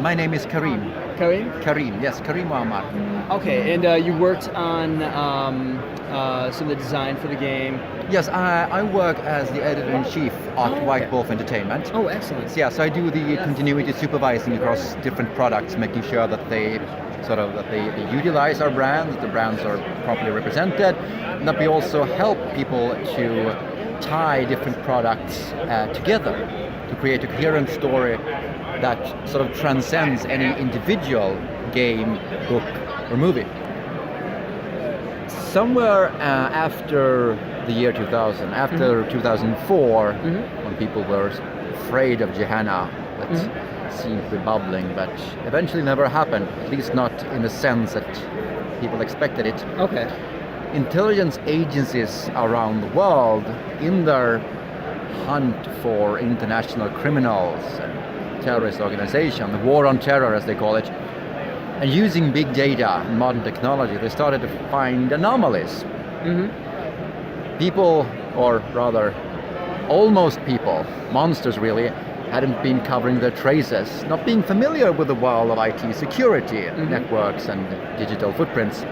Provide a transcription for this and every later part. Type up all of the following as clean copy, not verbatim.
My name is Karim. Karim? Karim, yes, Karim Muammar. Okay, and you worked on some of the design for the game. Yes, I work as the editor-in-chief at White Wolf Entertainment. Oh, excellent. Yes, I do the continuity supervising across different products, making sure that they they utilize our brands, the brands are properly represented, and that we also help people to tie different products together to create a coherent story that sort of transcends any individual game, book, or movie. Somewhere after the year 2000, after 2004, when people were afraid of Gehenna, that seemed to be bubbling, but eventually never happened, at least not in the sense that people expected it. Okay. Intelligence agencies around the world, in their hunt for international criminals and terrorist organizations, the war on terror as they call it, and using big data and modern technology, they started to find anomalies. People, or rather almost people, monsters really, hadn't been covering their traces, not being familiar with the world of IT security, networks and digital footprints.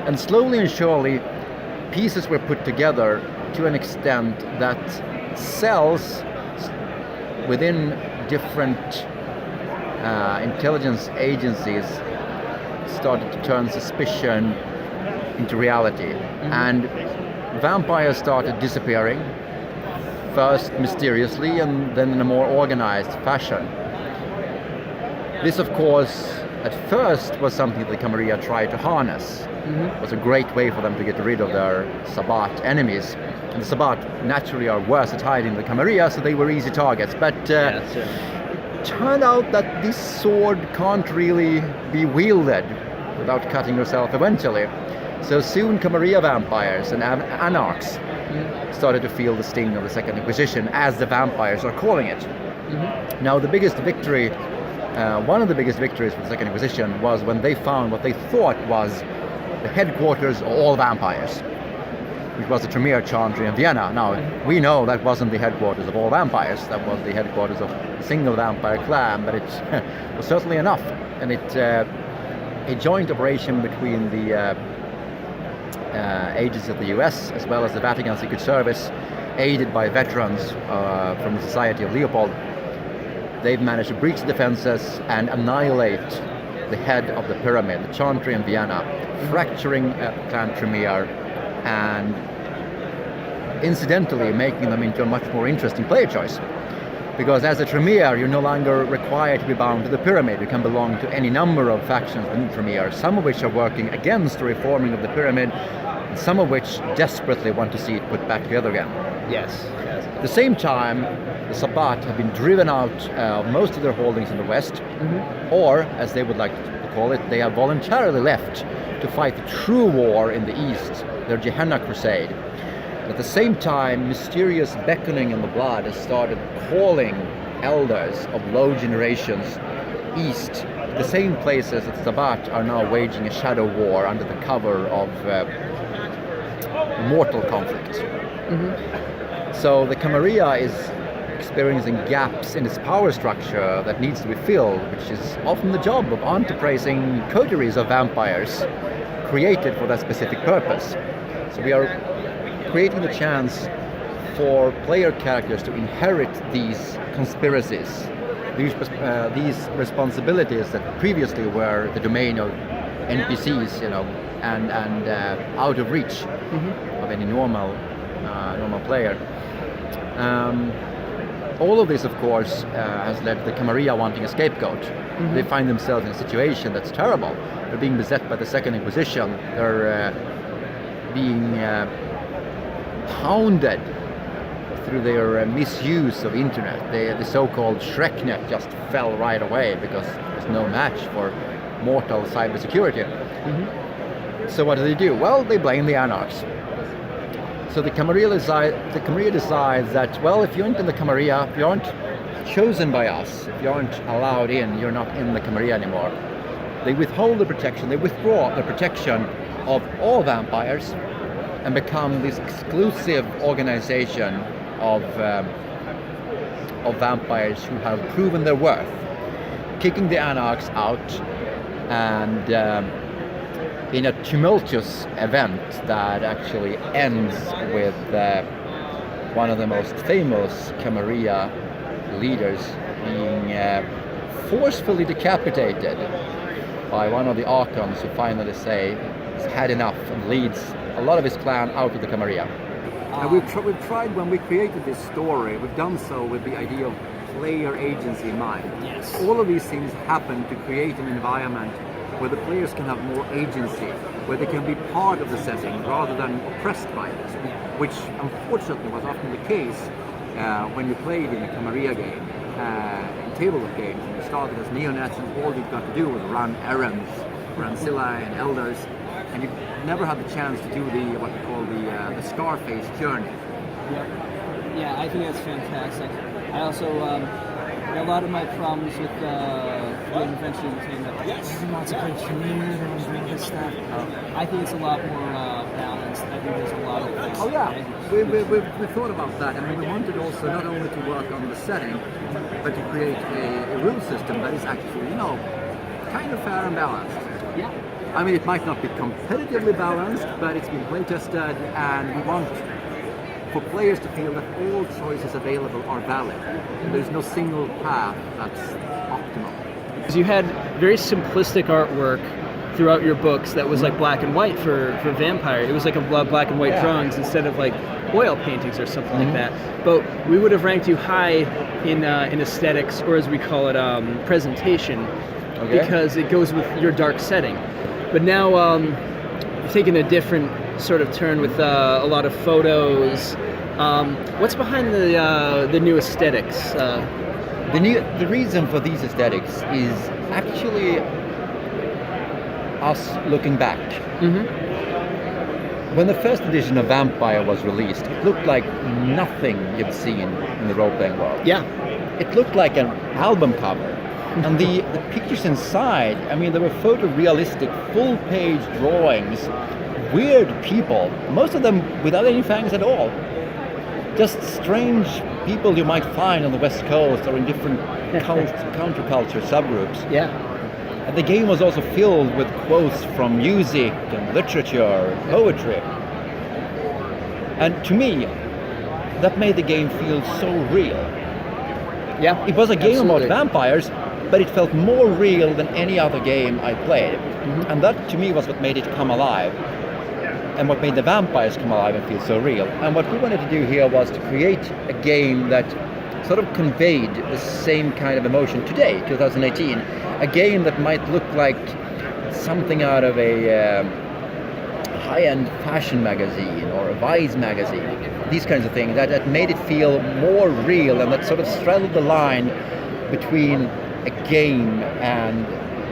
And slowly and surely, pieces were put together to an extent that cells within different intelligence agencies started to turn suspicion into reality. And vampires started disappearing, first mysteriously and then in a more organized fashion. This, of course, at first was something that Camarilla tried to harness. It was a great way for them to get rid of their Sabbat enemies. And the Sabbat naturally are worse at hiding than the Camarilla, so they were easy targets. But it turned out that this sword can't really be wielded without cutting yourself eventually. So soon Camarilla vampires and anarchs started to feel the sting of the Second Inquisition, as the vampires are calling it. Now the biggest victory, one of the biggest victories for the Second Inquisition was when they found what they thought was the headquarters of all vampires, which was the Tremere Chantry in Vienna. Now, we know that wasn't the headquarters of all vampires, that was the headquarters of a single vampire clan, but it was certainly enough. And it a joint operation between the agents of the US as well as the Vatican Secret Service, aided by veterans from the Society of Leopold. They've managed to breach the defenses and annihilate the head of the pyramid, the Chantry in Vienna, fracturing Clan Tremere and incidentally making them into a much more interesting player choice. Because as a Tremere, you're no longer required to be bound to the pyramid. You can belong to any number of factions within Tremere, some of which are working against the reforming of the pyramid, and some of which desperately want to see it put back together again. Yes. At the same time, the Sabbat have been driven out of most of their holdings in the West, or, as they would like to call it, they have voluntarily left to fight the true war in the East, their Gehenna crusade. At the same time, mysterious beckoning in the blood has started calling elders of low generations east, the same places that Sabbat are now waging a shadow war under the cover of mortal conflict. So the Camarilla is experiencing gaps in its power structure that needs to be filled, which is often the job of enterprising coteries of vampires created for that specific purpose. So we are creating the chance for player characters to inherit these conspiracies, these responsibilities that previously were the domain of NPCs, and out of reach of any normal player. All of this, of course, has led to the Camarilla wanting a scapegoat. They find themselves in a situation that's terrible. They're being beset by the Second Inquisition. They're being pounded through their misuse of internet. The so-called ShrekNet just fell right away because there's no match for mortal cybersecurity. So what do? Well, they blame the anarchs. So the Camarilla decides that, well, if you aren't in the Camarilla, if you aren't chosen by us, if you aren't allowed in, you're not in the Camarilla anymore. They withhold the protection, they withdraw the protection of all vampires and become this exclusive organization of vampires who have proven their worth. kicking the Anarchs out, and in a tumultuous event that actually ends with one of the most famous Camarilla leaders being forcefully decapitated by one of the Archons, who finally say he's had enough and leads a lot of his clan out of the Camarilla. And we've tried, when we created this story, we've done so with the idea of player agency in mind. Yes. All of these things happen to create an environment where the players can have more agency, where they can be part of the setting rather than oppressed by it, which unfortunately was often the case when you played in a Camarilla game, in tabletop games, and you started as neonets and all you've got to do was run errands for ancillae and elders, and you never had the chance to do what we call the Scarface journey. Yeah, I think that's fantastic. I also, a lot of my problems with doing adventure entertainment, everyone wants a great career, everyone's doing this stuff. I think it's a lot more balanced. I think there's a lot of things. Oh yeah, we thought about that. I mean, we wanted also not only to work on the setting, but to create a rule system that is actually, kind of fair and balanced. Yeah. I mean, it might not be competitively balanced, but it's been play tested, and we want for players to feel that all choices available are valid. There's no single path that's optimal. Because you had very simplistic artwork throughout your books that was like black and white for Vampire. It was like a black and white drawings instead of like oil paintings or something like that. But we would have ranked you high in aesthetics, or as we call it, presentation, because it goes with your dark setting. But now you're taking a different sort of turn with a lot of photos. What's behind the new aesthetics? The reason for these aesthetics is actually us looking back. When the first edition of Vampire was released, it looked like nothing you'd seen in the role-playing world. Yeah. It looked like an album cover. And the pictures inside, I mean, they were photorealistic, full-page drawings, weird people, most of them without any fangs at all. Just strange people you might find on the West Coast or in different counterculture subgroups. Yeah. And the game was also filled with quotes from music and literature, poetry. And to me, that made the game feel so real. Yeah. It was a game about vampires, but it felt more real than any other game I played. And that to me was what made it come alive, and what made the vampires come alive and feel so real. And what we wanted to do here was to create a game that sort of conveyed the same kind of emotion today, 2018. A game that might look like something out of a high-end fashion magazine or a Vice magazine. These kinds of things that made it feel more real, and that sort of straddled the line between a game and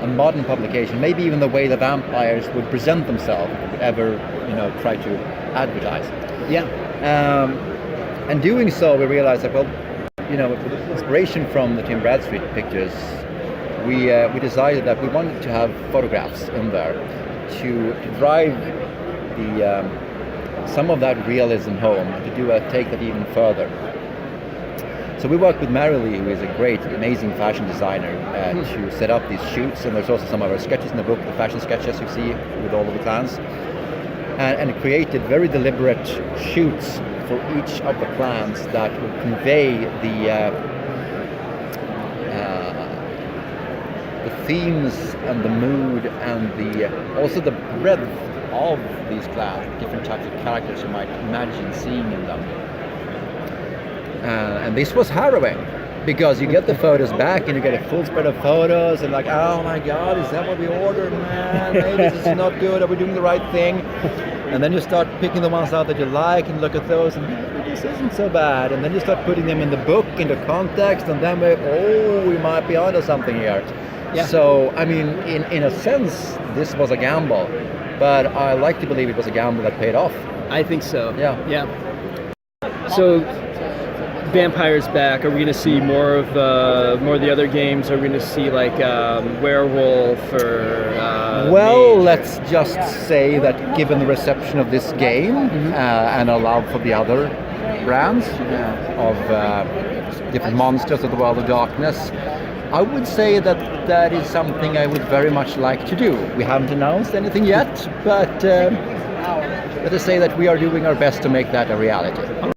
a modern publication, maybe even the way the vampires would present themselves if they would ever, try to advertise. Yeah. And doing so, we realized that, with inspiration from the Tim Bradstreet pictures, we decided that we wanted to have photographs in there to drive some of that realism home, to take that even further. So we worked with Marily, who is a great, amazing fashion designer, to set up these shoots, and there's also some of our sketches in the book, the fashion sketches you see with all of the clans, and created very deliberate shoots for each of the clans that would convey the themes and the mood and also the breadth of these clans, different types of characters you might imagine seeing in them. And this was harrowing, because you get the photos back and you get a full spread of photos and like, oh my god, is that what we ordered, man? Maybe this is not good, are we doing the right thing? And then you start picking the ones out that you like and look at those and maybe this isn't so bad. And then you start putting them in the book, into context, and then we might be onto something here. Yeah. So, I mean, in a sense, this was a gamble, but I like to believe it was a gamble that paid off. I think so. Yeah. So, Vampire's back. Are we going to see more of the other games? Are we going to see like Werewolf or? Well, let's just say that given the reception of this game and a love for the other brands of different monsters of the World of Darkness, I would say that that is something I would very much like to do. We haven't announced anything yet, but let us say that we are doing our best to make that a reality. All